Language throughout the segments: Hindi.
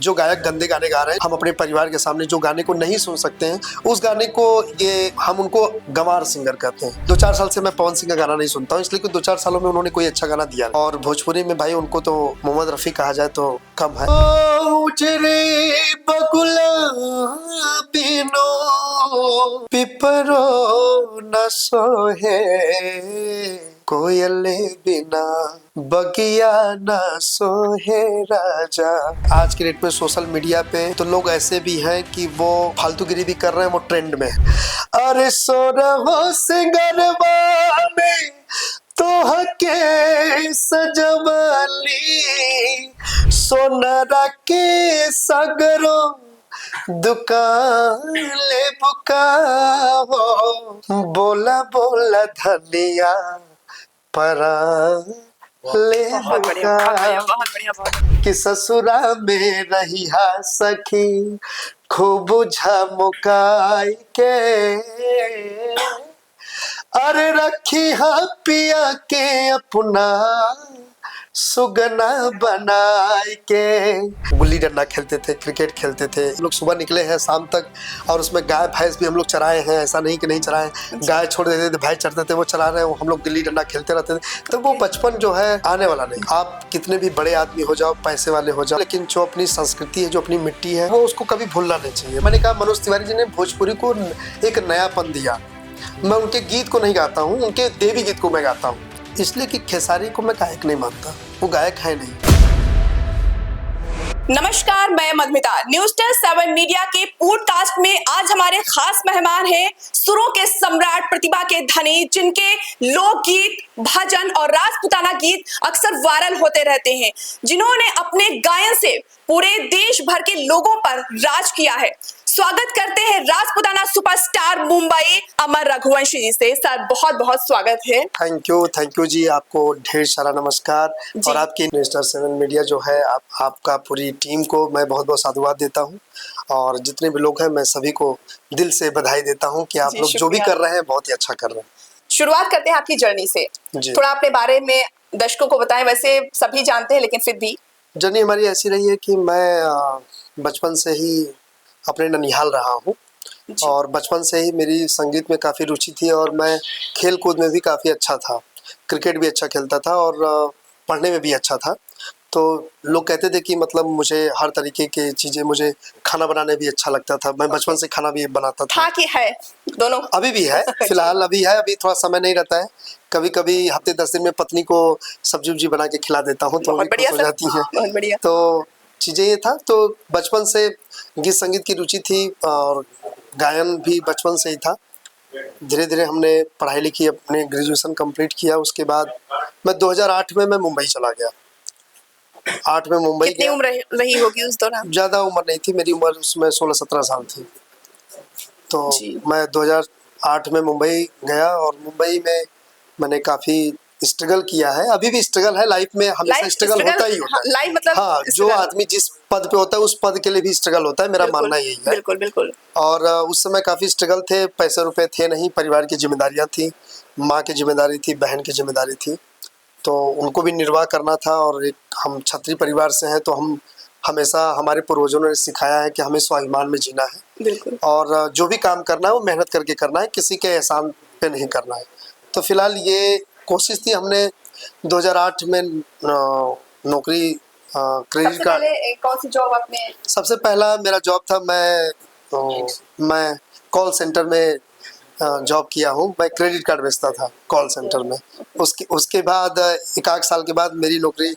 जो गायक गंदे गाने गा रहे हैं, हम अपने परिवार के सामने जो गाने को नहीं सुन सकते हैं, उस गाने को ये हम उनको गंवार सिंगर कहते हैं। 2-4 साल से मैं पवन सिंह का गाना नहीं सुनता हूँ, इसलिए कि 2-4 सालों में उन्होंने कोई अच्छा गाना दिया। और भोजपुरी में भाई उनको तो मोहम्मद रफी कहा जाए तो कम है। पिपरो न सोहे, कोयले बिना बगिया ना सोहे राजा। आज के डेट में सोशल मीडिया पे तो लोग ऐसे भी हैं कि वो फालतूगिरी भी कर रहे हैं, वो ट्रेंड में है। अरे सो रहो सिंगरवा में तो हके सजवली, सोनारा के सगरो दुकान ले बुकाओ, बोला बोला धनिया परा ले कि ससुरा में रहिया सखी खूब झमुकाई के, अरे रखी हा पिया के अपना सुगना बनाए के। गुल्ली डंडा खेलते थे, क्रिकेट खेलते थे हम लोग। सुबह निकले हैं शाम तक, और उसमें गाय भैंस भी हम लोग चराए हैं, ऐसा नहीं कि नहीं चराए। गाय छोड़ देते थे, भैंस चढ़ते थे, वो चरा रहे हैं, हम लोग गिल्ली डंडा खेलते रहते थे। तो वो बचपन जो है आने वाला नहीं। आप कितने भी बड़े आदमी हो जाओ, पैसे वाले हो जाओ, लेकिन जो अपनी संस्कृति है, जो अपनी मिट्टी है, वो उसको कभी भूलना नहीं चाहिए। मैंने कहा मनोज तिवारी जी ने भोजपुरी को एक नयापन दिया। मैं उनके गीत को नहीं गाता हूँ, उनके देवी गीत को मैं गाता हूँ, इसलिए कि खेसारी को मैं गायक नहीं मानता, वो गायक है नहीं। नमस्कार, मैं मधुमिता। न्यूज़ 7 मीडिया के पॉडकास्ट में आज हमारे खास मेहमान हैं सुरों के सम्राट, प्रतिभा के धनी, जिनके लोकगीत, भजन और राजपूताना गीत अक्सर वायरल होते रहते हैं, जिन्होंने अपने गायन से पूरे देश भर के लोगों पर राज किया है। स्वागत करते हैं राजपूताना सुपरस्टार मुंबई अमर रघुवंशी जी से। सर बहुत बहुत स्वागत है। थैंक यू जी, आपको ढेर सारा नमस्कार। और आपकी न्यूज़ 7 मीडिया जो है, आपका पूरी टीम को मैं बहुत बहुत साधुवाद देता हूँ, और जितने भी लोग हैं मैं सभी को दिल से बधाई देता हूँ कि आप लोग जो भी कर रहे हैं बहुत ही अच्छा कर रहे हैं। शुरुआत करते हैं आपकी जर्नी से। थोड़ा अपने बारे में दर्शकों को बताएं। वैसे सभी जानते हैं, लेकिन फिर भी जर्नी हमारी ऐसी रही है कि मैं बचपन से ही अपने ननिहाल रहा हूँ, और बचपन से ही मेरी संगीत में काफ़ी रुचि थी, और मैं खेल कूद में भी काफ़ी अच्छा था। क्रिकेट भी अच्छा खेलता था, और पढ़ने में भी अच्छा था। तो लोग कहते थे कि मतलब मुझे हर तरीके की चीज़ें, मुझे खाना बनाने भी अच्छा लगता था। मैं बचपन से खाना भी बनाता था। कि है दोनों, अभी भी है, फिलहाल अभी है, अभी थोड़ा समय नहीं रहता है। कभी कभी हफ्ते 10 दिन में पत्नी को सब्जी उब्जी बना के खिला देता हूँ, तो खुश हो जाती है। बहुत बढ़िया। तो चीज़ें ये था। तो बचपन से गीत संगीत की रुचि थी, और गायन भी बचपन से ही था। धीरे धीरे हमने पढ़ाई लिखी, अपने ग्रेजुएशन कंप्लीट किया। उसके बाद मैं 2008 में मैं मुंबई चला गया। 8 में मुंबई। कितनी उम्र रही होगी उस दौरान? ज़्यादा उम्र नहीं थी, मेरी उम्र उसमें 16-17 साल थी। तो मैं 2008 में मुंबई गया, और मुंबई में मैंने काफ़ी स्ट्रगल किया है। अभी भी स्ट्रगल है, लाइफ में हमेशा स्ट्रगल होता ही होता है। लाइफ मतलब हाँ, जो आदमी जिस पद पे होता है उस पद के लिए भी स्ट्रगल होता है, मेरा मानना यही है। बिल्कुल बिल्कुल। और उस समय काफ़ी स्ट्रगल थे, पैसे रुपए थे नहीं, परिवार की जिम्मेदारियाँ थी, माँ की जिम्मेदारी थी, बहन की जिम्मेदारी थी, तो उनको भी निर्वाह करना था। और एक हम क्षत्रिय परिवार से हैं, तो हम हमेशा, हमारे पूर्वजों ने सिखाया है कि हमें स्वाभिमान में जीना है। बिल्कुल। और जो भी काम करना है वो मेहनत करके करना है, किसी के एहसान पे नहीं करना है। तो फिलहाल ये कोशिश थी। हमने 2008 में नौकरी, क्रेडिट कार्ड। कौन सी जॉब आपने? सबसे पहला मेरा जॉब था, मैं कॉल सेंटर में जॉब किया हूँ। मैं क्रेडिट कार्ड बेचता था कॉल सेंटर में। उसके बाद 1 साल के बाद मेरी नौकरी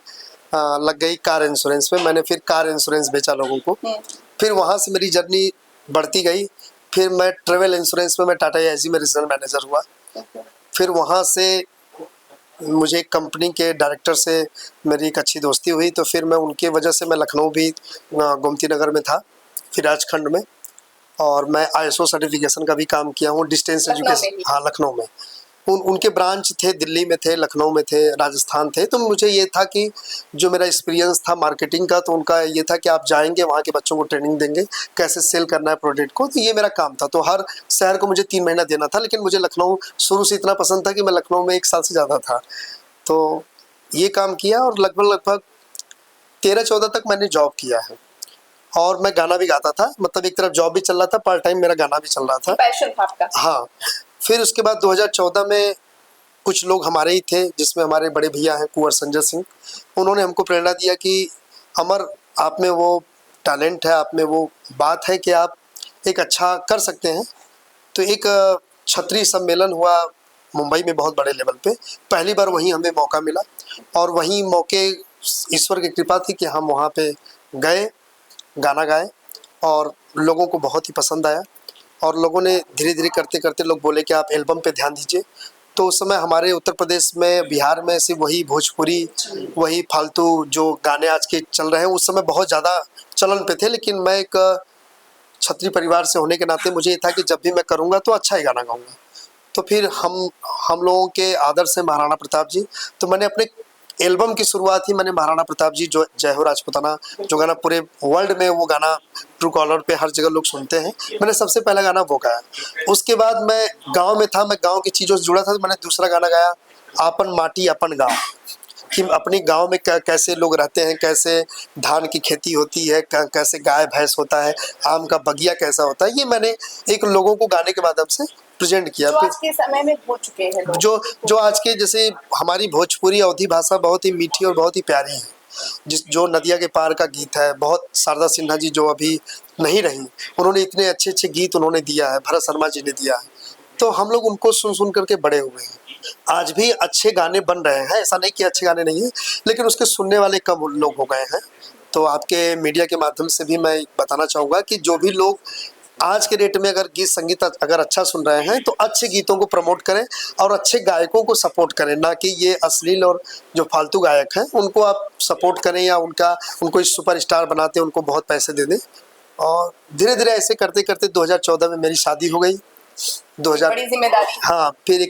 लग गई कार इंश्योरेंस में। मैंने फिर कार इंश्योरेंस बेचा लोगों को। फिर वहाँ से मेरी जर्नी बढ़ती गई। फिर मैं ट्रेवल इंश्योरेंस में, मैं टाटा एआईजी में रीजनल मैनेजर हुआ। फिर वहाँ से मुझे कंपनी के डायरेक्टर से मेरी एक अच्छी दोस्ती हुई, तो फिर मैं उनके वजह से मैं लखनऊ भी, गोमती नगर में था, फिर राजखंड में। और मैं आईएसओ सर्टिफिकेशन का भी काम किया हूँ, डिस्टेंस एजुकेशन। हाँ, लखनऊ में। उनके ब्रांच थे, दिल्ली में थे, लखनऊ में थे, राजस्थान थे। तो मुझे ये था कि जो मेरा एक्सपीरियंस था मार्केटिंग का, तो उनका ये था कि आप जाएंगे वहाँ के बच्चों को ट्रेनिंग देंगे कैसे सेल करना है प्रोडक्ट को। तो ये मेरा काम था। तो हर शहर को मुझे 3 महीना देना था, लेकिन मुझे लखनऊ शुरू से इतना पसंद था कि मैं लखनऊ में 1 साल से ज़्यादा था। तो ये काम किया, और लगभग 13-14 तक मैंने जॉब किया है। और मैं गाना भी गाता था, मतलब एक तरफ जॉब भी चल रहा था, पार्ट टाइम मेरा गाना भी चल रहा था। पैशन था आपका। हाँ, फिर उसके बाद 2014 में कुछ लोग हमारे ही थे, जिसमें हमारे बड़े भैया हैं कुंवर संजय सिंह। उन्होंने हमको प्रेरणा दिया कि अमर, आप में वो टैलेंट है, आप में वो बात है कि आप एक अच्छा कर सकते हैं। तो एक क्षत्रिय सम्मेलन हुआ मुंबई में बहुत बड़े लेवल पे, पहली बार वहीं हमें मौका मिला और वहीं मौके ईश्वर की कृपा थी कि हम वहाँ पे गए, गाना गाए और लोगों को बहुत ही पसंद आया। और लोगों ने धीरे धीरे करते करते लोग बोले कि आप एल्बम पे ध्यान दीजिए। तो उस समय हमारे उत्तर प्रदेश में, बिहार में सिर्फ वही भोजपुरी, वही फालतू जो गाने आज के चल रहे हैं, उस समय बहुत ज़्यादा चलन पे थे। लेकिन मैं एक क्षत्रिय परिवार से होने के नाते मुझे ये था कि जब भी मैं करूँगा तो अच्छा ही गाना गाऊँगा। तो फिर हम लोगों के आदर्श हैं महाराणा प्रताप जी, तो मैंने अपने एल्बम की शुरुआत ही मैंने महाराणा प्रताप जी जो जय हो राजपूताना, जो गाना पूरे वर्ल्ड में वो गाना ट्रू कॉलर पे हर जगह लोग सुनते हैं, मैंने सबसे पहला गाना वो गाया। उसके बाद मैं गांव में था, मैं गांव की चीज़ों से जुड़ा था, तो मैंने दूसरा गाना गाया आपन माटी अपन गाँव, कि अपने गांव में कैसे लोग रहते हैं, कैसे धान की खेती होती है, कैसे गाय भैंस होता है, आम का बगिया कैसा होता है, ये मैंने एक लोगों को गाने के माध्यम से प्रेजेंट किया। जो आज के समय में हो चुके हैं लोग। जो आज के, जैसे हमारी भोजपुरी अवधी भाषा बहुत ही मीठी और बहुत ही प्यारी है, जो नदिया के पार का गीत है, बहुत शारदा सिन्हा जी जो अभी नहीं रही, उन्होंने इतने अच्छे अच्छे गीत उन्होंने दिया है, भरत शर्मा जी ने दिया है, तो हम लोग उनको सुन सुन करके बड़े हुए हैं। आज भी अच्छे गाने बन रहे हैं, ऐसा नहीं कि अच्छे गाने नहीं हैं, लेकिन उसके सुनने वाले कम लोग हो गए हैं। तो आपके मीडिया के माध्यम से भी मैं बताना चाहूँगा कि जो भी लोग आज के डेट में अगर गीत संगीत अगर अच्छा सुन रहे हैं तो अच्छे गीतों को प्रमोट करें और अच्छे गायकों को सपोर्ट करें, ना कि ये अश्लील और जो फालतू गायक हैं उनको आप सपोर्ट करें या उनको सुपरस्टार बनाते हैं, उनको बहुत पैसे दे दें। और धीरे धीरे ऐसे करते करते 2014 में मेरी शादी हो गई। 2000 बड़ी जिम्मेदारी। हाँ, फिर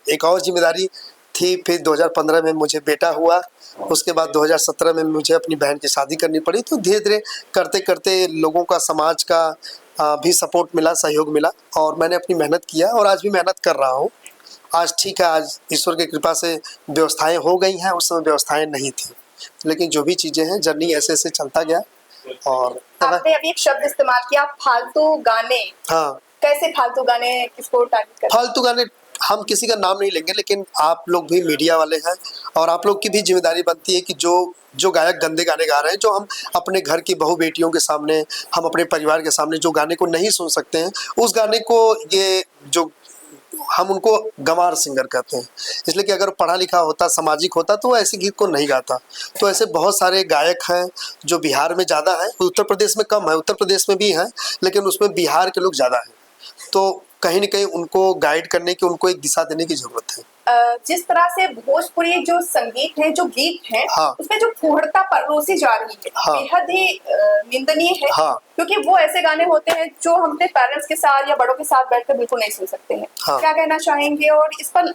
एक और जिम्मेदारी थी। फिर 2015 में मुझे बेटा हुआ। उसके बाद 2017 में मुझे अपनी बहन की शादी करनी पड़ी। तो धीरे धीरे करते करते लोगों का, समाज का भी सपोर्ट मिला, सहयोग मिला और मैंने अपनी मेहनत किया और आज भी मेहनत कर रहा हूँ। आज ठीक है, आज ईश्वर की कृपा से व्यवस्थाएं हो गई हैं, उस समय व्यवस्थाएं नहीं थी, लेकिन जो भी चीज़ें हैं, जर्नी ऐसे ऐसे चलता गया। और आपने अभी एक शब्द इस्तेमाल किया, फालतू गाने। हाँ, कैसे फालतू गाने, किसको टारगेट करते? फालतू गाने हम किसी का नाम नहीं लेंगे, लेकिन आप लोग भी मीडिया वाले हैं और आप लोग की भी जिम्मेदारी बनती है कि जो गायक गंदे गाने गा रहे हैं, जो हम अपने घर की बहू बेटियों के सामने, हम अपने परिवार के सामने जो गाने को नहीं सुन सकते हैं, उस गाने को ये जो हम उनको गंवार सिंगर कहते हैं। इसलिए कि अगर पढ़ा लिखा होता, सामाजिक होता, तो वो ऐसे गीत को नहीं गाता। तो ऐसे बहुत सारे गायक हैं जो बिहार में ज़्यादा हैं, उत्तर प्रदेश में कम है, उत्तर प्रदेश में भी हैं, लेकिन उसमें बिहार के लोग ज़्यादा हैं। तो कहीं न कहीं उनको गाइड करने की, उनको एक दिशा देने की ज़रूरत है। जिस तरह से भोजपुरी जो संगीत है, जो गीत है, हाँ, उसमें जो फूहड़ता परोसी जा रही है, हाँ, बेहद ही निंदनीय है। हाँ, क्योंकि वो ऐसे गाने होते हैं जो हम अपने पेरेंट्स के साथ या बड़ों के साथ बैठकर बिल्कुल नहीं सुन सकते हैं। हाँ। क्या कहना चाहेंगे? और इस पर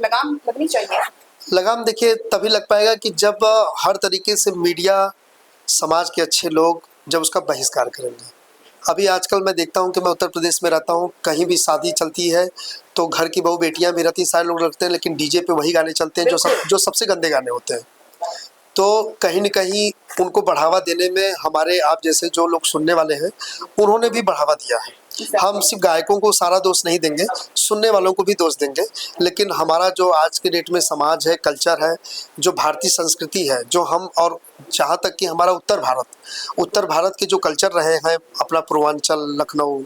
लगाम लगनी चाहिए। लगाम देखिए तभी लग पाएगा कि जब हर तरीके से मीडिया, समाज के अच्छे लोग जब उसका बहिष्कार करेंगे। अभी आजकल मैं देखता हूँ कि मैं उत्तर प्रदेश में रहता हूँ, कहीं भी शादी चलती है तो घर की बहू बेटियां भी रहती हैं, सारे लोग रखते हैं, लेकिन डीजे पे वही गाने चलते हैं जो सबसे गंदे गाने होते हैं। तो कहीं न कहीं उनको बढ़ावा देने में हमारे आप जैसे जो लोग सुनने वाले हैं, उन्होंने भी बढ़ावा दिया है। हम सिर्फ गायकों को सारा दोष नहीं देंगे, सुनने वालों को भी दोष देंगे, लेकिन हमारा जो आज के डेट में समाज है, कल्चर है, जो भारतीय संस्कृति है, जो हम, और जहाँ तक कि हमारा उत्तर भारत के जो कल्चर रहे हैं, अपना पूर्वांचल, लखनऊ,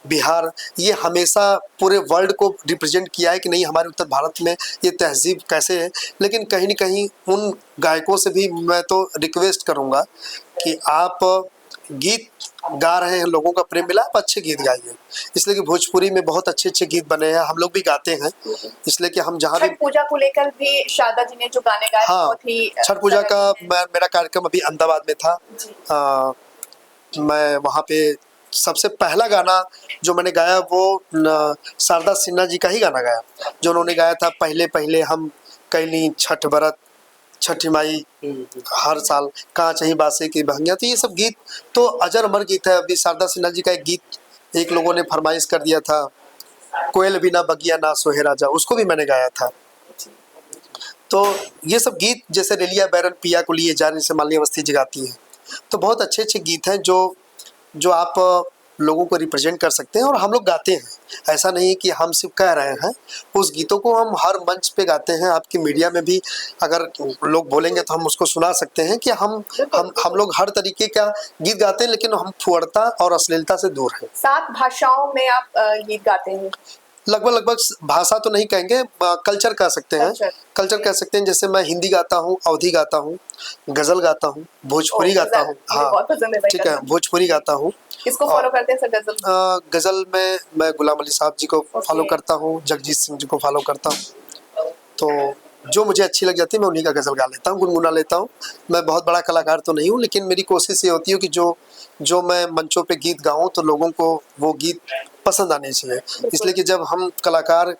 बिहार, ये हमेशा पूरे वर्ल्ड को रिप्रेजेंट किया है कि नहीं, हमारे उत्तर भारत में ये तहज़ीब कैसे है। लेकिन कहीं न कहीं उन गायकों से भी मैं तो रिक्वेस्ट करूँगा कि आप गीत गा रहे हैं, लोगों का प्रेम मिला, आप अच्छे गीत गाइए। इसलिए कि भोजपुरी में बहुत अच्छे अच्छे गीत बने हैं, हम लोग भी गाते हैं। इसलिए कि हम जहाँ भी, छठ पूजा को लेकर भी शारदा जी ने जो गाने गाए, हाँ, बहुत ही छठ पूजा का मेरा कार्यक्रम अभी अहमदाबाद में था। मैं वहाँ पे सबसे पहला गाना जो मैंने गाया वो शारदा सिन्हा जी का ही गाना गाया, जो उन्होंने गाया था, पहले पहले हम कैली छठ व्रत, छठी माई हर साल कहाँ चाहिए बासे की बहंगिया। तो ये सब गीत तो अजर अमर गीत है। अभी शारदा सिन्हा जी का एक गीत एक लोगों ने फरमाइश कर दिया था, कोयल बिना बगिया ना सोहे राजा, उसको भी मैंने गाया था। तो ये सब गीत, जैसे रेलिया बैरन पिया को लिए जाने से मालिनी अवस्थी जगाती है, तो बहुत अच्छे अच्छे गीत हैं जो आप लोगों को रिप्रेजेंट कर सकते हैं और हम लोग गाते हैं। ऐसा नहीं कि हम सिर्फ कह रहे हैं, उस गीतों को हम हर मंच पे गाते हैं। आपकी मीडिया में भी अगर लोग बोलेंगे तो हम उसको सुना सकते हैं कि हम लोग हर तरीके का गीत गाते हैं, लेकिन हम फुहड़ता और अश्लीलता से दूर हैं। 7 भाषाओं में आप गीत गाते हैं? लगभग भाषा तो नहीं कहेंगे, कल्चर कह सकते हैं। कल्चर कह सकते हैं, जैसे मैं हिंदी गाता हूँ, अवधी गाता हूँ, गजल गाता हूँ, भोजपुरी गाता हूँ। हाँ ठीक है, भोजपुरी गाता हूँ। किसको फॉलो करते हैं सर गजल? गजल में मैं गुलाम अली साहब जी को फॉलो करता हूँ, जगजीत सिंह जी को फॉलो करता हूँ। तो जो मुझे अच्छी लग जाती है मैं उन्हीं का गजल गा लेता हूँ, गुनगुना लेता हूँ। मैं बहुत बड़ा कलाकार तो नहीं हूँ, लेकिन मेरी कोशिश ये होती है कि जो मैं मंचों पे गीत गाऊं तो लोगों को वो गीत पसंद आने चाहिए। इसलिए कि जब हम कलाकार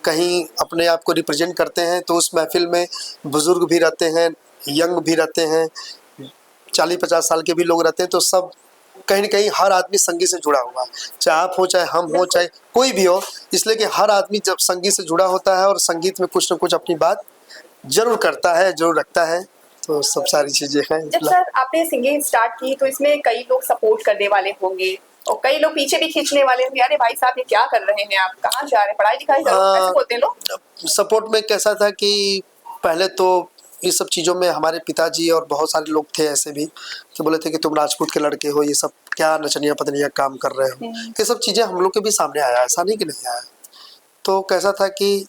कहीं अपने आप को रिप्रेजेंट करते हैं तो उस महफिल में बुजुर्ग भी रहते हैं, यंग भी रहते हैं, 40-50 साल के भी लोग रहते हैं। तो सब कहीं न कहीं हर आदमी संगीत से जुड़ा हुआ है, चाहे आप हो, चाहे हम हो, चाहे कोई भी हो। इसलिए कि हर आदमी जब संगीत से जुड़ा होता है और संगीत में कुछ न कुछ अपनी बात ज़रूर करता है, ज़रूर रखता है। तो सब सारी चीज़ें हैं। जब सर आपने सिंगिंग स्टार्ट की तो इसमें कई लोग सपोर्ट करने वाले होंगे और कई लोग पीछे भी खींचने वाले होंगे, अरे भाई साहब ये क्या कर रहे हैं, आप कहाँ जा रहे हैं, पढ़ाई लिखाई करो, ऐसे बोलते हैं लोग। सपोर्ट में कैसा था कि पहले तो ये सब चीज़ों में हमारे पिताजी और बहुत सारे लोग थे ऐसे भी कि बोले थे कि तुम राजपूत के लड़के हो, ये सब क्या नचनिया पतनिया काम कर रहे हो। ये सब चीज़ें हम लोग के भी सामने आया, ऐसा नहीं कि नहीं आया। तो कैसा था कि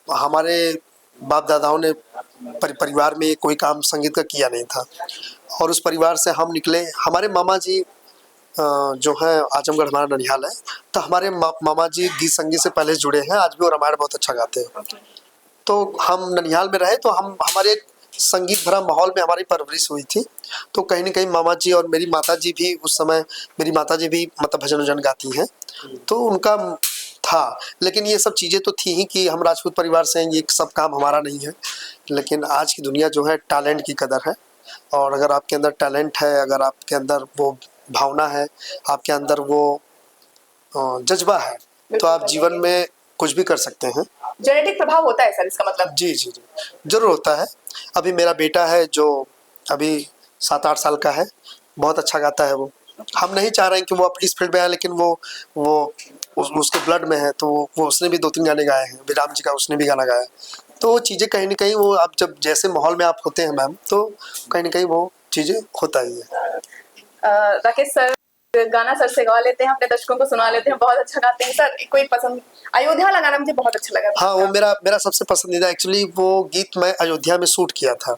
हमारे बाप दादाओं ने परिवार में कोई काम संगीत का किया नहीं था और उस परिवार से हम निकले। हमारे मामा जी जो है आजमगढ़ हमारा ननिहाल है, तो हमारे मामा जी गीत संगीत से पहले जुड़े हैं, आज भी वो रामायण बहुत अच्छा गाते हैं। तो हम ननिहाल में रहे तो हमारे संगीत भरा माहौल में हमारी परवरिश हुई थी। तो कहीं न कहीं मामा जी और मेरी माताजी भी उस समय, मेरी माताजी भी मतलब भजन वजन गाती हैं, तो उनका था। लेकिन ये सब चीज़ें तो थी ही कि हम राजपूत परिवार से हैं, ये सब काम हमारा नहीं है। लेकिन आज की दुनिया जो है टैलेंट की कदर है, और अगर आपके अंदर टैलेंट है, अगर आपके अंदर वो भावना है, आपके अंदर वो जज्बा है, तो आप जीवन में कुछ भी कर सकते हैं। जेनेटिक प्रभाव होता है सर इसका मतलब? जी जरूर होता है। अभी मेरा बेटा है जो अभी 7-8 साल का है, बहुत अच्छा गाता है वो। हम नहीं चाह रहे हैं कि वो अपनी इस फील्ड में आए, लेकिन वो उसके ब्लड में है। तो वो उसने भी 2-3 गाने गाए हैं, विराम जी का उसने भी गाना गाया। तो वो चीज़ें कहीं न कहीं वो आप जब जैसे माहौल में आप होते हैं मैम, तो कहीं न कहीं वो चीज़ें होता ही है। राकेश सर गाना सर से गा लेते हैं, अपने दर्शकों को सुना लेते हैं, बहुत अच्छा गाते हैं सर। कोई पसंद अयोध्या वाला गाना मुझे बहुत अच्छा लगा। हाँ, वो मेरा सबसे पसंदीदा, एक्चुअली वो गीत मैं अयोध्या में शूट किया था।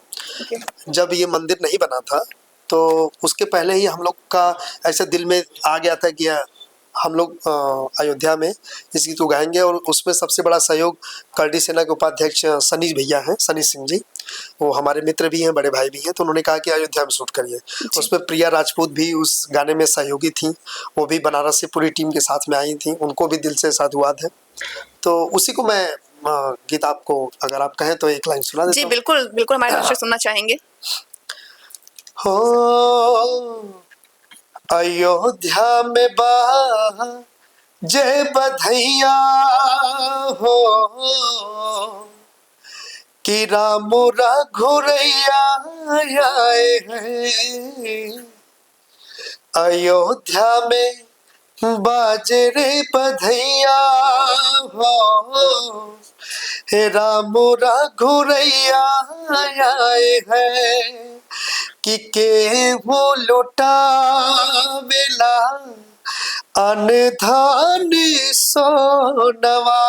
जब ये मंदिर नहीं बना था तो उसके पहले ही हम लोग का ऐसे दिल में आ गया था कि हम लोग अयोध्या में इस गीत को गाएंगे। और उसमें सबसे बड़ा सहयोग करडी सेना के उपाध्यक्ष सनी भैया हैं, सनी सिंह जी। वो हमारे मित्र भी हैं, बड़े भाई भी हैं। तो उन्होंने कहा कि अयोध्या में शूट करिए। उसमें प्रिया राजपूत भी उस गाने में सहयोगी थी, वो भी बनारस से पूरी टीम के साथ में आई थी, उनको भी दिल से साधुवाद है। तो उसी को मैं गीत आपको अगर आप कहें तो एक लाइन सुना देता हूं। जी बिल्कुल बिल्कुल, हमारे दर्शक सुनना चाहेंगे। हो अयोध्या में जय बधैया हो कि राम रघुरैया आए हैं। अयोध्या में बाजे रे बधैया हो, हे राम रघुरैया आए हैं। कि के वो लुटावेला अन धन सोनवा,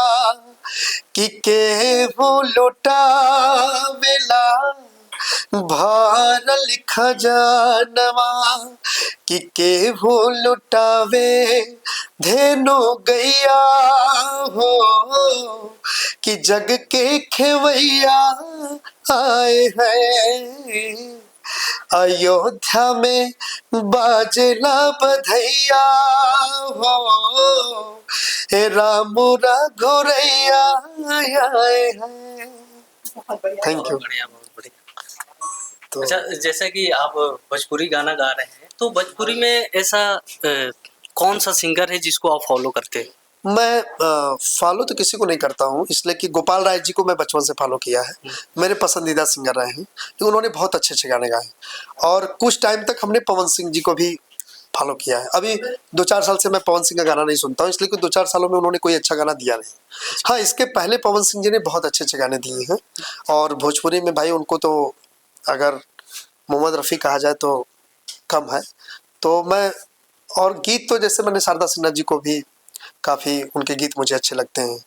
कि के वो लुटावेला भरल खजानवा, कि के वो लुटावे धेनु गैया हो, कि जग के खेवैया आए हैं। अयोध्या में बाजला बधैया हो, हे राम रघुरैया आए हैं। Thank you. बहुत बढ़िया। तो अच्छा, जैसा कि आप भोजपुरी गाना गा रहे हैं, तो भोजपुरी में ऐसा कौन सा सिंगर है जिसको आप फॉलो करते हैं? मैं फॉलो तो किसी को नहीं करता हूँ, इसलिए कि गोपाल राय जी को मैं बचपन से फॉलो किया है, मेरे पसंदीदा सिंगर रहे हैं कि उन्होंने बहुत अच्छे अच्छे गाने गाए। और कुछ टाइम तक हमने पवन सिंह जी को भी फॉलो किया है। अभी 2-4 साल से मैं पवन सिंह का गाना नहीं सुनता हूँ, इसलिए कि 2-4 सालों में उन्होंने कोई अच्छा गाना दिया नहीं। हाँ, इसके पहले पवन सिंह जी ने बहुत अच्छे अच्छे गाने दिए हैं, और भोजपुरी में भाई उनको तो अगर मोहम्मद रफ़ी कहा जाए तो कम है। तो मैं, और गीत तो जैसे मैंने शारदा सिन्हा जी को भी काफ़ी, उनके गीत मुझे अच्छे लगते हैं।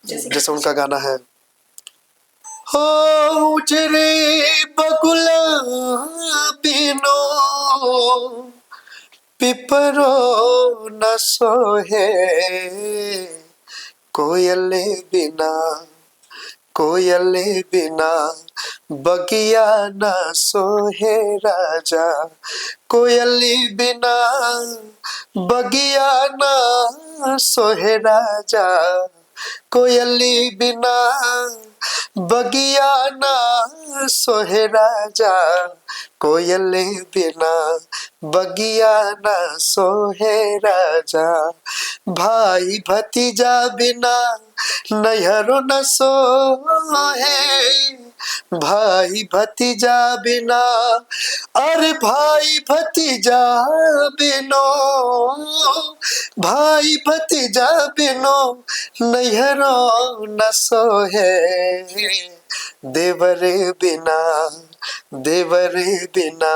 जैसे उनका गाना है, हो उजरे बगुला बिनो पिपरो न सोहे, कोयले बिना, कोयले बिना बगिया न सोहे राजा, कोयली बिना बगिया न सोहे राजा, कोयली बिना बगिया न सोहे राजा, कोयले बिना बगिया न सोहे राजा, भाई भतीजा बिना नैहरो न सोहे, भाई भतीजा बिना, अरे भाई भतीजा बिनो, भाई भतीजा बिनो नैहरो न सोहे, देवरे बिना, देवरे बिना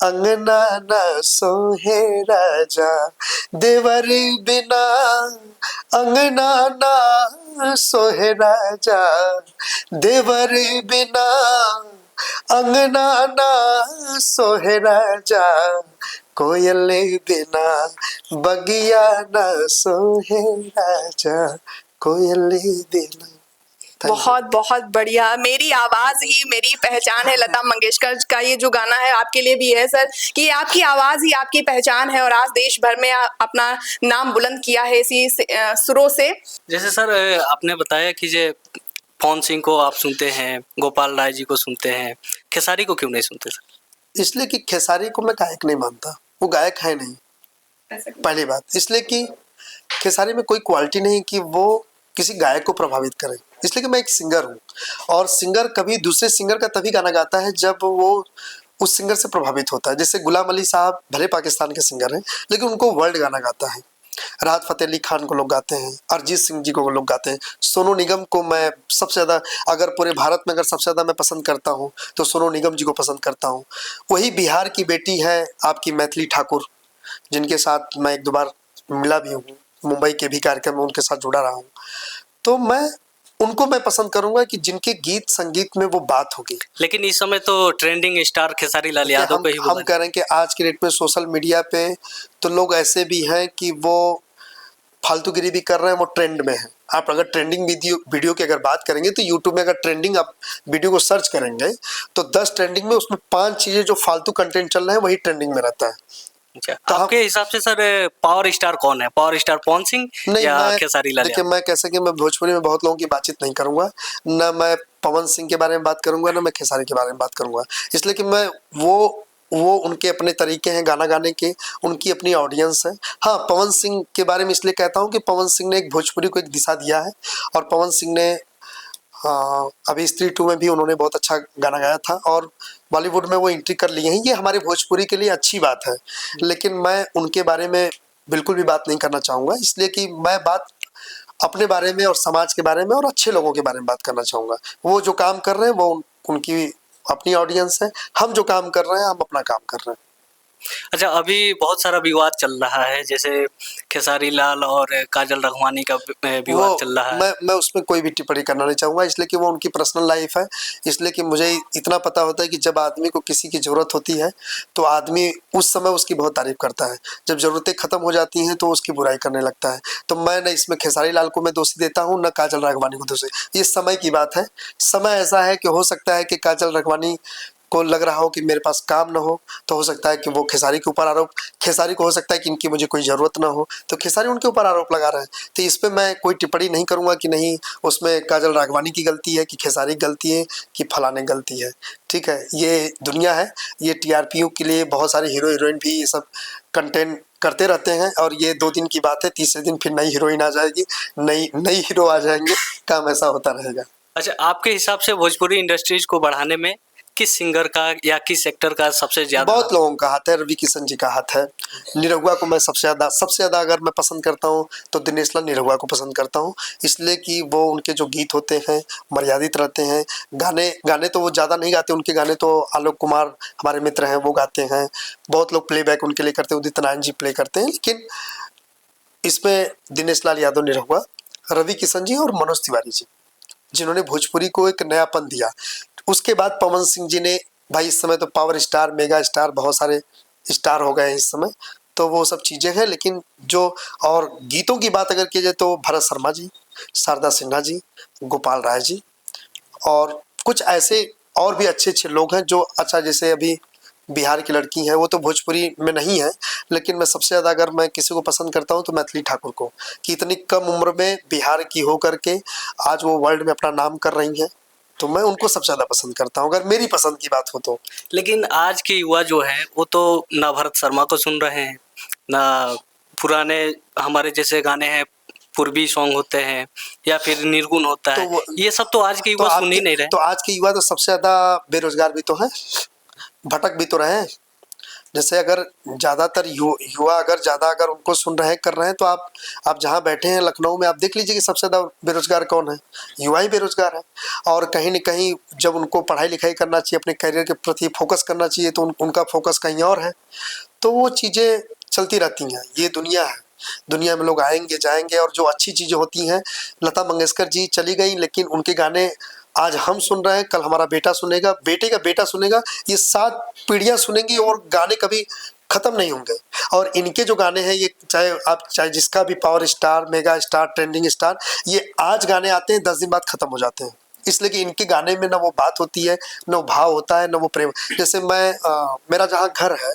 अंगना न सोहे राजा, देवरे बिना अंगना न सोहे राजा, देवरे बिना अंगना न सोहे राजा, कोयले बिना बगिया न सोहे राजा, कोयले बिना। बहुत बहुत बढ़िया। मेरी आवाज ही मेरी पहचान है, लता मंगेशकर का ये जो गाना है आपके लिए भी है सर, कि आपकी आवाज ही आपकी पहचान है और आज देश भर में अपना नाम बुलंद किया है इसी सुरों से। जैसे सर आपने बताया कि जे पवन सिंह को आप सुनते हैं, गोपाल राय जी को सुनते हैं, खेसारी को क्यों नहीं सुनते सर? इसलिए कि खेसारी को मैं गायक नहीं मानता, वो गायक है नहीं, पहली बात। इसलिए कि खेसारी में कोई क्वालिटी नहीं कि वो किसी गायक को प्रभावित करे, इसलिए कि मैं एक सिंगर हूँ, और सिंगर कभी दूसरे सिंगर का तभी गाना गाता है जब वो उस सिंगर से प्रभावित होता है। जैसे गुलाम अली साहब भले पाकिस्तान के सिंगर हैं, लेकिन उनको वर्ल्ड गाना गाता है। राहत फ़तेह अली खान को लोग गाते हैं, अरिजीत सिंह जी को लोग गाते हैं, सोनू निगम को मैं सबसे ज़्यादा, अगर पूरे भारत में अगर सबसे ज़्यादा मैं पसंद करता हूँ तो सोनू निगम जी को पसंद करता हूँ। वही बिहार की बेटी है आपकी मैथिली ठाकुर, जिनके साथ मैं 1-2 बार मिला भी हूँ, मुंबई के भी कार्यक्रम में उनके साथ जुड़ा रहा हूँ। तो मैं उनको मैं पसंद करूंगा कि जिनके गीत संगीत में वो बात होगी। लेकिन इस समय तो ट्रेंडिंग स्टार खेसारी लाल यादव को ही हम कह रहे हैं कि आज के डेट में सोशल मीडिया पे तो लोग ऐसे भी हैं कि वो फालतूगिरी भी कर रहे हैं, वो ट्रेंड में है। आप अगर ट्रेंडिंग वीडियो की अगर बात करेंगे तो यूट्यूब में अगर ट्रेंडिंग आप वीडियो को सर्च करेंगे तो 10 ट्रेंडिंग में उसमें 5 चीजें जो फालतू कंटेंट चल रहे हैं वही ट्रेंडिंग में रहता है। अच्छा, तो आपके हिसाब से सर पावर स्टार कौन है? पावर स्टार पवन सिंह या खेसारी लाल? देखिए, मैं कैसे कि मैं भोजपुरी में बहुत लोगों की बातचीत नहीं करूंगा, ना मैं पवन सिंह के बारे में बात करूंगा, ना मैं खेसारी के बारे में बात करूंगा, इसलिए कि मैं वो उनके अपने तरीके हैं गाना गाने के, उनकी अपनी ऑडियंस है। हाँ, पवन सिंह के बारे में इसलिए कहता हूँ कि पवन सिंह ने एक भोजपुरी को एक दिशा दिया है, और पवन सिंह ने अभी स्त्री 2 में भी उन्होंने बहुत अच्छा गाना गाया था, और बॉलीवुड में वो एंट्री कर लिए हैं, ये हमारे भोजपुरी के लिए अच्छी बात है। लेकिन मैं उनके बारे में बिल्कुल भी बात नहीं करना चाहूँगा, इसलिए कि मैं बात अपने बारे में और समाज के बारे में और अच्छे लोगों के बारे में बात करना चाहूँगा। वो जो काम कर रहे हैं वो उनकी अपनी ऑडियंस है, हम जो काम कर रहे हैं हम अपना काम कर रहे हैं। अच्छा, अभी बहुत सारा विवाद चल रहा है, जैसे खेसारी लाल और काजल राघवानी का विवाद चल रहा है। मैं उसमें कोई भी टिप्पणी करना नहीं चाहूँगा, इसलिए कि वो उनकी पर्सनल लाइफ है। इसलिए कि मुझे इतना पता होता है कि जब आदमी को किसी की ज़रूरत होती है तो आदमी उस समय उसकी बहुत तारीफ करता है, जब ज़रूरतें ख़त्म हो जाती हैं तो उसकी बुराई करने लगता है। तो मैं न इसमें खेसारी लाल को मैं दोषी देता हूँ, न काजल राघवानी को दोषी। ये समय की बात है। समय ऐसा है कि हो सकता है कि काजल राघवानी को लग रहा हो कि मेरे पास काम ना हो, तो हो सकता है कि वो खेसारी के ऊपर आरोप, खेसारी को हो सकता है कि इनकी मुझे कोई ज़रूरत ना हो, तो खेसारी उनके ऊपर आरोप लगा रहे हैं। तो इस पे मैं कोई टिप्पणी नहीं करूँगा कि नहीं उसमें काजल राघवानी की गलती है, कि खेसारी की गलती है, कि फलाने गलती है। ठीक है, ये दुनिया है, ये TRPU के लिए बहुत सारे हीरो हीरोइन भी ये सब कंटेंट करते रहते हैं और ये 2 दिन की बात है, तीसरे दिन फिर नई हीरोइन आ जाएगी, नई नई हीरो आ जाएंगे, काम ऐसा होता रहेगा। अच्छा, आपके हिसाब से भोजपुरी इंडस्ट्रीज को बढ़ाने में किस सिंगर का या किस एक्टर का सबसे ज्यादा बहुत लोगों का हाथ है, रवि किशन जी का हाथ है। निरहुआ को मैं सबसे ज़्यादा अगर मैं पसंद करता हूँ तो दिनेश लाल निरहुआ को पसंद करता हूँ, इसलिए कि वो उनके जो गीत होते हैं मर्यादित रहते हैं। गाने तो वो ज़्यादा नहीं गाते, उनके गाने तो आलोक कुमार हमारे मित्र हैं वो गाते हैं, बहुत लोग प्लेबैक उनके लिए करते हैं, उदित नारायण जी प्ले करते हैं, लेकिन इसमें दिनेश लाल यादव निरहुआ, रवि किशन जी और मनोज तिवारी जी, जिन्होंने भोजपुरी को एक नयापन दिया। उसके बाद पवन सिंह जी ने, भाई इस समय तो पावर स्टार, मेगा स्टार, बहुत सारे स्टार हो गए हैं इस समय, तो वो सब चीज़ें हैं। लेकिन जो और गीतों की बात अगर की जाए तो भरत शर्मा जी, शारदा सिन्हा जी, गोपाल राय जी और कुछ ऐसे और भी अच्छे अच्छे लोग हैं जो, अच्छा जैसे अभी बिहार की लड़की है, वो तो भोजपुरी में नहीं है, लेकिन मैं सबसे ज़्यादा अगर मैं किसी को पसंद करता हूँ तो मैथिली ठाकुर को, कि इतनी कम उम्र में बिहार की हो करके आज वो वर्ल्ड में अपना नाम कर रही हैं, तो मैं उनको सबसे ज़्यादा पसंद करता हूँ अगर मेरी पसंद की बात हो तो। लेकिन आज के युवा जो है वो तो ना भरत शर्मा को सुन रहे हैं, ना पुराने हमारे जैसे गाने हैं, पूर्वी सॉन्ग होते हैं या फिर निर्गुण होता है, ये सब तो आज के युवा सुन ही नहीं रहे। तो आज के युवा तो सबसे ज़्यादा बेरोजगार भी तो हैं, भटक भी तो रहे हैं। जैसे अगर ज़्यादातर युवा अगर ज़्यादा अगर उनको सुन रहे हैं, कर रहे हैं, तो आप जहाँ बैठे हैं लखनऊ में, आप देख लीजिए कि सबसे ज़्यादा बेरोजगार कौन है, युवा ही बेरोजगार है। और कहीं न कहीं जब उनको पढ़ाई लिखाई करना चाहिए, अपने करियर के प्रति फोकस करना चाहिए, तो उनका फोकस कहीं और है। तो वो चीज़ें चलती रहती हैं, ये दुनिया है, दुनिया में लोग आएंगे जाएंगे, और जो अच्छी चीज़ें होती हैं, लता मंगेशकर जी चली गई, लेकिन उनके गाने आज हम सुन रहे हैं, कल हमारा बेटा सुनेगा, बेटे का बेटा सुनेगा, ये 7 पीढ़ियां सुनेंगी और गाने कभी खत्म नहीं होंगे। और इनके जो गाने हैं, ये चाहे जिसका भी power star, mega star, trending star, ये आज गाने आते हैं, 10 दिन बाद खत्म हो जाते हैं, इसलिए कि इनके गाने में ना वो बात होती है, ना वो भाव होता है, ना वो प्रेम। जैसे मेरा जहाँ घर है,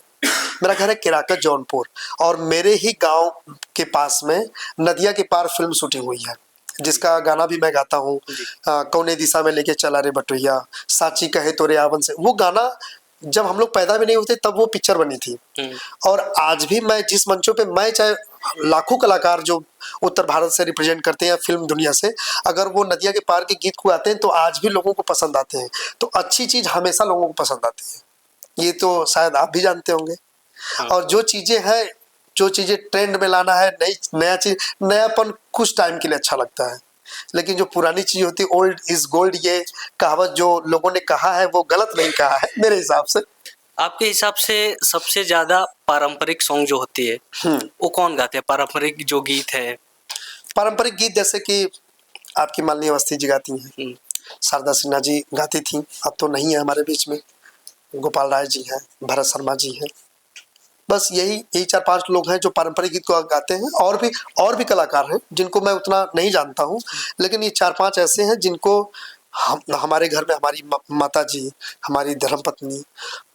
मेरा घर है केराकत जौनपुर, और मेरे ही गांव के पास में नदिया के पार फिल्म शूटिंग हुई है, जिसका गाना भी मैं गाता हूँ, कौने दिशा में लेके चला रे बटुइया, साची कहे तोरे आवन से। वो गाना जब हम लोग पैदा भी नहीं होते तब वो पिक्चर बनी थी। और आज भी मैं जिस मंचों पे, मैं चाहे लाखों कलाकार जो उत्तर भारत से रिप्रेजेंट करते हैं फिल्म दुनिया से, अगर वो नदिया के पार के गीत को गाते हैं तो आज भी लोगों को पसंद आते हैं। तो अच्छी चीज़ हमेशा लोगों को पसंद आती है, ये तो शायद आप भी जानते होंगे। और जो चीज़ें हैं, जो चीज़ें ट्रेंड में लाना है, नया चीज़, नयापन कुछ टाइम के लिए अच्छा लगता है, लेकिन जो पुरानी चीज़ होती है, ओल्ड इज गोल्ड, ये कहावत जो लोगों ने कहा है वो गलत नहीं कहा है मेरे हिसाब से। आपके हिसाब से सबसे ज्यादा पारंपरिक सॉन्ग जो होती है वो कौन गाते हैं? पारंपरिक जो गीत है, पारंपरिक गीत जैसे कि आपकी मालिनी अवस्थी जी गाती हैं, शारदा सिन्हा जी गाती थी, अब तो नहीं है हमारे बीच में, गोपाल राय जी हैं, भरत शर्मा जी हैं, बस यही 4-5 लोग हैं जो पारंपरिक गीत को गाते हैं। और भी कलाकार हैं जिनको मैं उतना नहीं जानता हूँ, लेकिन ये 4-5 ऐसे हैं जिनको हमारे घर में हमारी माता जी, हमारी धर्मपत्नी,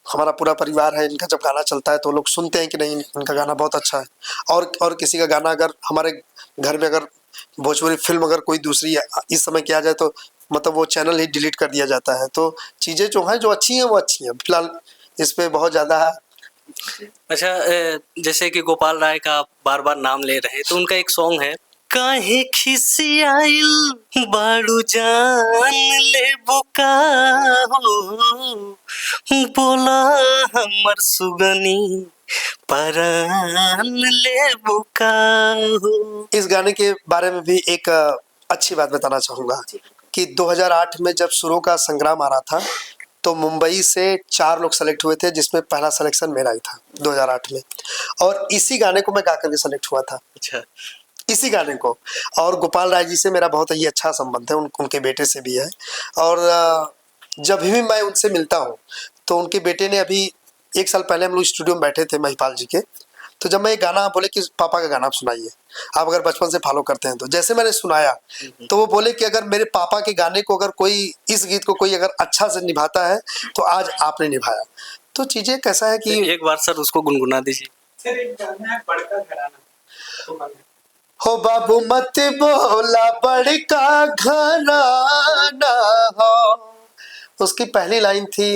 हमारा पूरा परिवार है, इनका जब गाना चलता है तो लोग सुनते हैं कि नहीं इनका गाना बहुत अच्छा है। और किसी का गाना अगर हमारे घर में अगर भोजपुरी फिल्म अगर कोई दूसरी इस समय किया जाए तो मतलब वो चैनल ही डिलीट कर दिया जाता है। तो चीज़ें जो हैं जो अच्छी हैं वो अच्छी हैं, फिलहाल इस पर बहुत ज़्यादा। अच्छा, जैसे कि गोपाल राय का आप बार बार नाम ले रहे हैं, तो उनका एक सॉन्ग है, काहे खिसियाइल बाड़ू जान ले बुका हो, बोला हमर सुगनी परान ले बुका हो। इस गाने के बारे में भी एक अच्छी बात बताना चाहूँगा कि 2008 में जब सुरों का संग्राम आ रहा था तो मुंबई से 4 लोग सेलेक्ट हुए थे, जिसमें पहला सिलेक्शन मेरा ही था 2008 में, और इसी गाने को मैं गा करके सेलेक्ट हुआ था। अच्छा, इसी गाने को। और गोपाल राय जी से मेरा बहुत ही अच्छा संबंध है, उनके बेटे से भी है। और जब भी मैं उनसे मिलता हूँ तो उनके बेटे ने अभी 1 साल पहले हम लोग स्टूडियो में बैठे थे महिपाल जी के, तो जब मैं ये गाना बोले कि पापा का गाना आप सुनाइए, आप अगर बचपन से फॉलो करते हैं तो, जैसे मैंने सुनाया तो वो बोले कि अगर मेरे पापा के गाने को अगर कोई, इस गीत को कोई अगर अच्छा से निभाता है तो आज आपने निभाया। तो चीज़ें कैसा है कि एक बार सर उसको गुनगुना दीजिए। सर एक गाना है बड़का घराना, हो बाबू मत बोला बड़का घराना हो, उसकी पहली लाइन थी,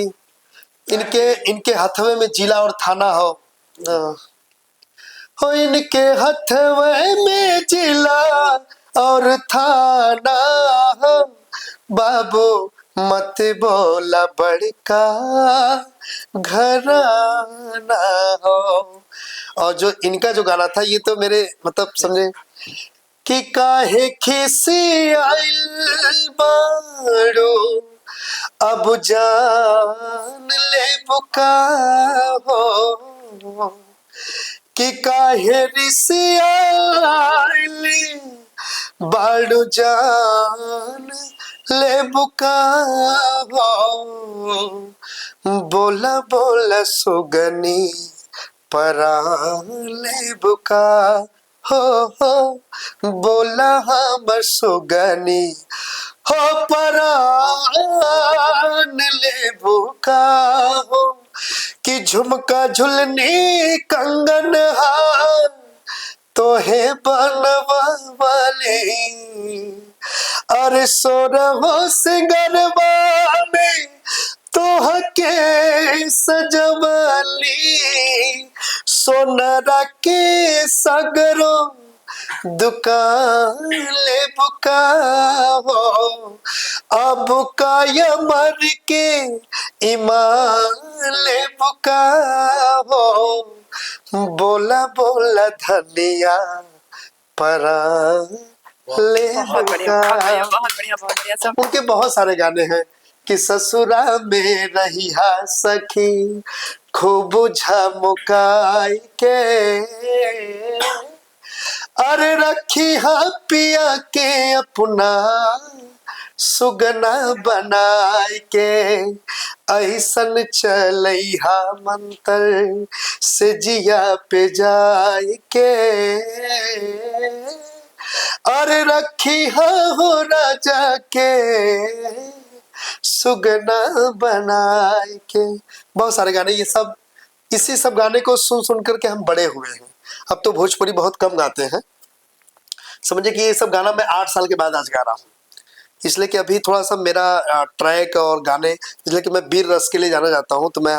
इनके हथवे में जिला और थाना हो, हो इनके हथवे में जिला और थाना हो, बाबू मत बोला बड़का घराना हो। और जो इनका जो गाना था ये तो मेरे मतलब समझे कि काहे खिसी आइल बाड़ो अब जान ले बुका हो, कि काहे रिसी आइल बाड़ो जान ले बुका हो, बोला बोला सुगनी पराले बुका हो, बोला हमर सुगनी हो परान ले बुका हो, कि झुमका झुलनी कंगन हार तो है बनवा वाले, अरे सोरहो सिंगरवा में तोह के सजवली, सोनरा के सगरो दुकान ले बुका हो, अब का मर के ईमान ले बुका हो, बोला बोला धनिया परा ले बहुत बढ़िया, बहुत बढ़िया, बहुत बढ़िया, बहुत बढ़िया सब। उनके बहुत सारे गाने हैं कि ससुरा में रहिया सखी खूब झमुकाई के, अरे रखी हा पिया के अपना सुगना बनाए के, ऐसन चलैहा मंतर से जिया पे जाए के, अरे रखी हो राजा के सुगना बनाए के। बहुत सारे गाने ये सब इसी सब गाने को सुन सुन करके हम बड़े हुए हैं। अब तो भोजपुरी बहुत कम गाते हैं, समझे कि ये सब गाना मैं 8 साल के बाद आज गा रहा हूँ, इसलिए कि अभी थोड़ा सा मेरा ट्रैक और गाने, इसलिए कि मैं वीर रस के लिए जाना जाता हूँ तो मैं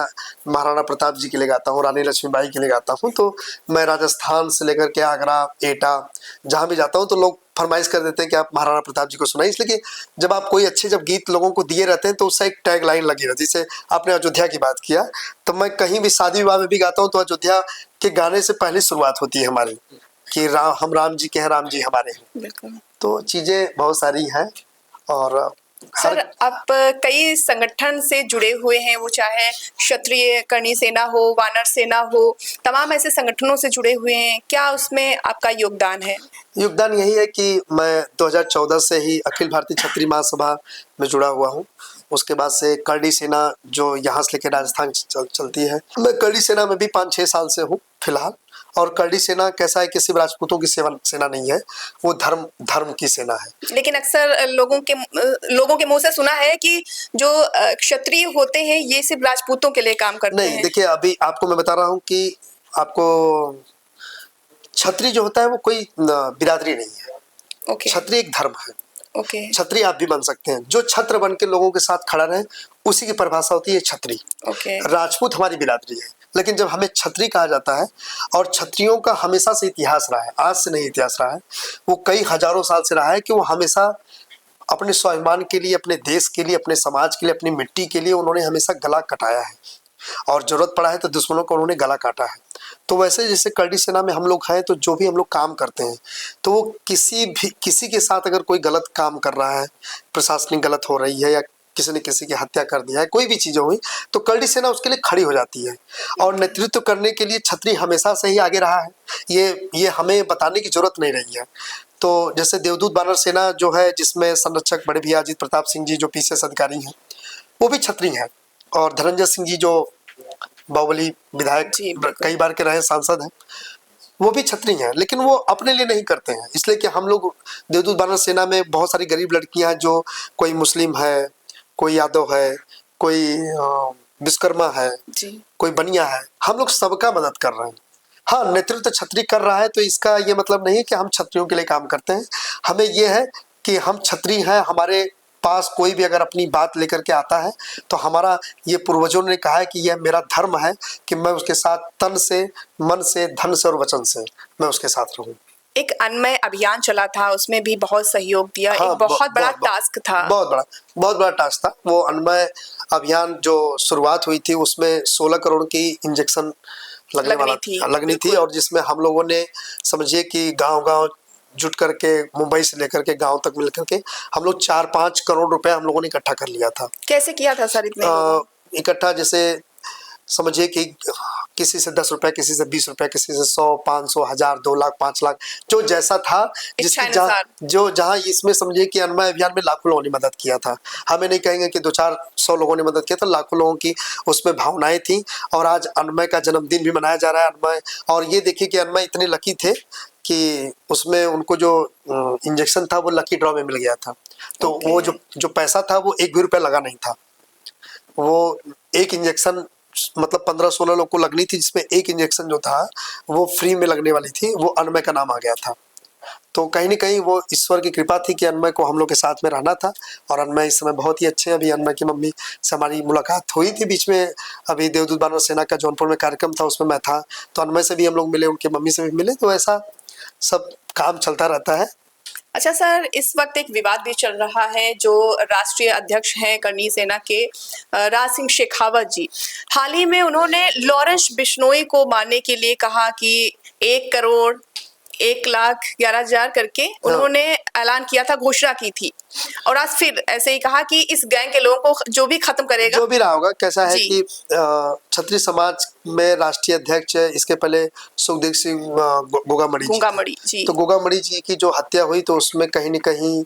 महाराणा प्रताप जी के लिए गाता हूँ, रानी लक्ष्मीबाई के लिए गाता हूँ, तो मैं राजस्थान से लेकर के आगरा, एटा जहाँ भी जाता हूँ तो लोग फरमाइश कर देते हैं कि आप महाराणा प्रताप जी को सुनाइए। इसलिए कि जब आप कोई अच्छे जब गीत लोगों को दिए रहते हैं तो उससे एक टैग लाइन लगी रहती है। जैसे आपने अयोध्या की बात किया, तो मैं कहीं भी शादी विवाह में भी गाता हूँ तो अयोध्या के गाने से पहले शुरुआत होती है हमारी कि हम राम जी के हैं, राम जी हमारे हैं। बिल्कुल। तो चीज़ें बहुत सारी हैं। और सर आप कई संगठन से जुड़े हुए हैं, वो चाहे क्षत्रिय करणी सेना हो, वानर सेना हो, तमाम ऐसे संगठनों से जुड़े हुए हैं, क्या उसमें आपका योगदान है? योगदान यही है कि मैं 2014 से ही अखिल भारतीय क्षत्रिय महासभा में जुड़ा हुआ हूँ। उसके बाद से करणी सेना जो यहाँ से लेकर राजस्थान चलती है, मैं करणी सेना में भी 5-6 साल से हूँ फिलहाल। और करणी सेना कैसा है कि सिर्फ राजपूतों की सेना नहीं है, वो धर्म की सेना है। लेकिन अक्सर लोगों के मुंह से सुना है कि जो क्षत्रिय होते हैं ये सिर्फ राजपूतों के लिए काम करते हैं। नहीं, देखिए अभी आपको मैं बता रहा हूँ कि आपको क्षत्रिय जो होता है वो कोई बिरादरी नहीं है। ओके। क्षत्रिय एक धर्म है। ओके। क्षत्रिय आप भी बन सकते हैं, जो छत्र बन के लोगों के साथ खड़ा रहे उसी की परिभाषा होती है क्षत्रिय। ओके। राजपूत हमारी बिरादरी है, लेकिन जब हमें क्षत्रिय कहा जाता है, और क्षत्रियों का हमेशा से इतिहास रहा है, आज से नहीं इतिहास रहा है, वो कई हजारों साल से रहा है कि वो हमेशा अपने स्वाभिमान के लिए, अपने देश के लिए, अपने समाज के लिए, अपनी मिट्टी के लिए उन्होंने हमेशा गला कटाया है, और जरूरत पड़ा है तो दुश्मनों को उन्होंने गला काटा है। तो वैसे जैसे करणी सेना में हम लोग हैं, तो जो भी हम लोग काम करते हैं तो वो किसी के साथ अगर कोई गलत काम कर रहा है, प्रशासनिक गलत हो रही है, या किसी ने किसी की हत्या कर दिया है, कोई भी चीज़ हुई, तो करणी सेना उसके लिए खड़ी हो जाती है। और नेतृत्व करने के लिए क्षत्रिय हमेशा से ही आगे रहा है, ये हमें बताने की जरूरत नहीं रही है। तो जैसे देवदूत वानर सेना जो है, जिसमें संरक्षक बड़े भैया अजीत प्रताप सिंह जी जो पीसीएस अधिकारी हैं, वो भी क्षत्रिय हैं। और धनंजय सिंह जी जो बाहुबली विधायक कई बार के रहे सांसद हैं, वो भी क्षत्रिय हैं, लेकिन वो अपने लिए नहीं करते हैं। इसलिए कि हम लोग देवदूत वानर सेना में बहुत सारी गरीब लड़कियां हैं, जो कोई मुस्लिम है, कोई यादव है, कोई विश्वकर्मा है, कोई बनिया है, हम लोग सबका मदद कर रहे हैं। हाँ, नेतृत्व क्षत्रिय कर रहा है तो इसका ये मतलब नहीं कि हम क्षत्रियों के लिए काम करते हैं। हमें ये है कि हम क्षत्रिय हैं, हमारे पास कोई भी अगर अपनी बात लेकर के आता है तो हमारा ये पूर्वजों ने कहा है कि यह मेरा धर्म है कि मैं उसके साथ तन से, मन से, धन से और वचन से मैं उसके साथ रहूं। एक अन्नमय अभियान चला था, उसमें भी बहुत सहयोग दिया। हाँ, एक बहुत बड़ा टास्क था। बहुत बड़ा टास्क था वो अन्नमय अभियान। जो शुरुआत हुई थी उसमें 16 करोड़ की इंजेक्शन लगनी थी और जिसमें हम लोगों ने समझिए कि गांव-गांव जुट करके मुंबई से लेकर के गांव तक मिल करके हम लोग 4-5 करोड़ रुपए हम लोगों ने इकट्ठा कर लिया था। कैसे किया था सर इतने? इकट्ठा जैसे समझिए कि किसी से 10 रुपए, किसी से 20 रुपए, किसी से 100, 500, 1000, 2 लाख, 5 लाख, जो जैसा था, जिसकी जहाँ इसमें समझिए कि अन्नमय अभियान में लाखों लोगों ने मदद किया था। हमें नहीं कहेंगे कि 200-400 लोगों ने मदद किया था, लाखों लोगों की उसमें भावनाएं थी। और आज अन्नमय का जन्मदिन भी मनाया जा रहा है अन्नमय। और ये देखिए कि अन्नमय इतने लकी थे कि उसमें उनको जो इंजेक्शन था वो लकी ड्रॉ में मिल गया था। तो वो जो पैसा था वो 1 भी रुपया लगा नहीं था। वो एक इंजेक्शन मतलब 15-16 लोग को लगनी थी, जिसमें एक इंजेक्शन जो था वो फ्री में लगने वाली थी, वो अन्नमय का नाम आ गया था। तो कहीं न कहीं वो ईश्वर की कृपा थी कि अन्नमय को हम लोग के साथ में रहना था। और अन्नमय इस समय बहुत ही अच्छे हैं। अभी अन्नमय की मम्मी से हमारी मुलाकात हुई थी बीच में, अभी देवदूत बानर सेना का जौनपुर में कार्यक्रम था, उसमें मैं था, तो अन्नमय से भी हम लोग मिले, उनकी मम्मी से भी मिले। तो ऐसा सब काम चलता रहता है। अच्छा सर, इस वक्त एक विवाद भी चल रहा है। जो राष्ट्रीय अध्यक्ष हैं करनी सेना के राज सिंह शेखावत जी, हाल ही में उन्होंने लॉरेंस बिश्नोई को मारने के लिए कहा कि 1 करोड़ 1,11,000 करके उन्होंने ऐलान किया था, घोषणा की थी। और आज फिर ऐसे ही कहा कि इस गैंग के लोगों को जो भी खत्म करेगा, जो भी रहा होगा। कैसा है कि क्षत्रिय समाज में राष्ट्रीय अध्यक्ष इसके पहले सुखदेव सिंह गोगामड़ी जी। तो गोगामड़ी जी की जो हत्या हुई तो उसमें कहीं न कहीं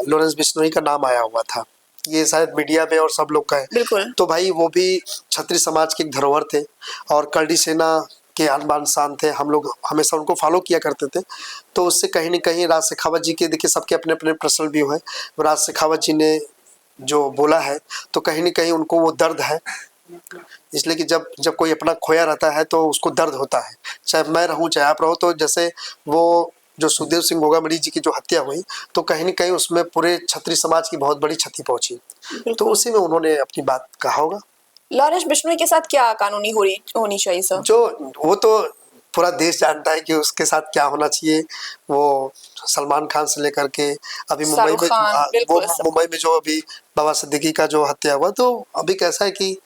लॉरेंस बिश्नोई का नाम आया हुआ था। ये शायद मीडिया में और सब लोग का है। बिल्कुल। तो भाई वो भी क्षत्रिय समाज के एक धरोहर थे और करनी सेना के आन बान शान थे। हम लोग हमेशा उनको फॉलो किया करते थे। तो उससे कहीं न कहीं राज शेखावत जी के, देखिए सबके अपने अपने पर्सनल व्यू है। राज शेखावत जी ने जो बोला है तो कहीं न कहीं उनको वो दर्द है, इसलिए कि जब कोई अपना खोया रहता है तो उसको दर्द होता है, चाहे मैं रहूं चाहे आप रहो। तो जैसे वो जो सुखदेव सिंह गोगामड़ी जी की जो हत्या हुई तो कहीं न कहीं उसमें पूरे क्षत्रिय समाज की बहुत बड़ी क्षति पहुंची। तो उसी में उन्होंने अपनी बात कहा होगा। लॉरेंस बिश्नोई के साथ क्या कानूनी होनी चाहिए सर? जो वो तो पूरा देश जानता है कि उसके साथ क्या होना चाहिए। वो सलमान खान से लेकर के अभी मुंबई में जो अभी बाबा सिद्दीकी का जो हत्या हुआ, तो अभी कैसा है कि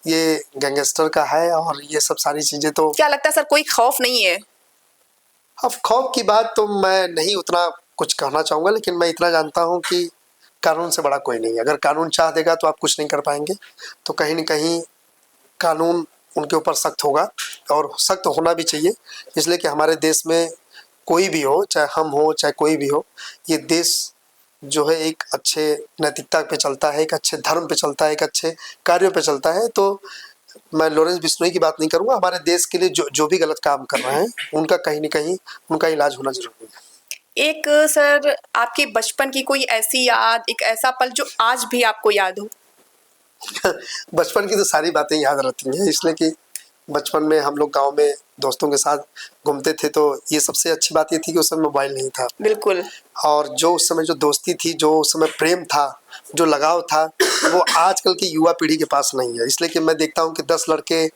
ये गैंगस्टर का है और ये सब सारी चीजें। तो क्या लगता है सर, कोई खौफ नहीं है? अब खौफ की बात तो मैं नहीं उतना कुछ कहना चाहूँगा, लेकिन मैं इतना जानता हूँ कि कानून से बड़ा कोई नहीं है। अगर कानून चाह देगा तो आप कुछ नहीं कर पाएंगे। तो कहीं न कहीं कानून उनके ऊपर सख्त होगा और सख्त होना भी चाहिए, इसलिए कि हमारे देश में कोई भी हो, चाहे हम हो चाहे कोई भी हो, ये देश जो है एक अच्छे नैतिकता पे चलता है, एक अच्छे धर्म पे चलता है, एक अच्छे कार्यों पे चलता है। तो मैं लॉरेंस बिश्नोई की बात नहीं करूँगा। हमारे देश के लिए जो भी गलत काम कर रहे हैं उनका कहीं न कहीं उनका इलाज होना जरूरी है। एक सर, आपके बचपन की कोई ऐसी याद, एक ऐसा पल जो आज भी आपको याद हो? बचपन की तो सारी बातें याद रहती हैं, इसलिए कि बचपन में हम लोग गांव में दोस्तों के साथ घूमते थे। तो ये सबसे अच्छी बात ये थी कि उस समय मोबाइल नहीं था। बिल्कुल। और जो उस समय जो दोस्ती थी, जो उस समय प्रेम था, जो लगाव था, वो आजकल की युवा पीढ़ी के पास नहीं है। इसलिए कि मैं देखता हूँ कि 10 लड़के